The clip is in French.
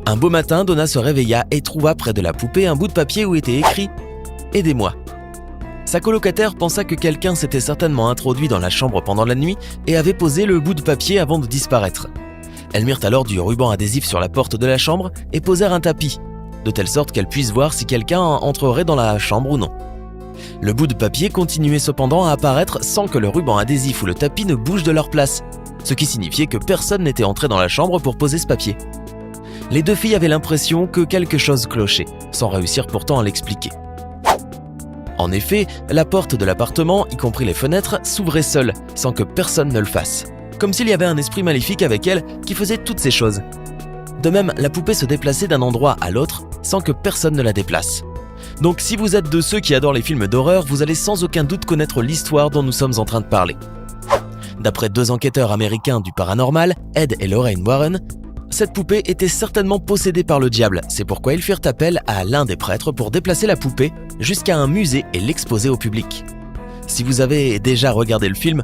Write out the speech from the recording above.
Un beau matin, Donna se réveilla et trouva près de la poupée un bout de papier où était écrit « Aidez-moi ». Sa colocataire pensa que quelqu'un s'était certainement introduit dans la chambre pendant la nuit et avait posé le bout de papier avant de disparaître. Elles mirent alors du ruban adhésif sur la porte de la chambre et posèrent un tapis, de telle sorte qu'elles puissent voir si quelqu'un entrerait dans la chambre ou non. Le bout de papier continuait cependant à apparaître sans que le ruban adhésif ou le tapis ne bougent de leur place, ce qui signifiait que personne n'était entré dans la chambre pour poser ce papier. Les deux filles avaient l'impression que quelque chose clochait, sans réussir pourtant à l'expliquer. En effet, la porte de l'appartement, y compris les fenêtres, s'ouvrait seule, sans que personne ne le fasse. Comme s'il y avait un esprit maléfique avec elle qui faisait toutes ces choses. De même, la poupée se déplaçait d'un endroit à l'autre, sans que personne ne la déplace. Donc si vous êtes de ceux qui adorent les films d'horreur, vous allez sans aucun doute connaître l'histoire dont nous sommes en train de parler. D'après 2 enquêteurs américains du paranormal, Ed et Lorraine Warren, cette poupée était certainement possédée par le diable, c'est pourquoi ils firent appel à l'un des prêtres pour déplacer la poupée jusqu'à un musée et l'exposer au public. Si vous avez déjà regardé le film,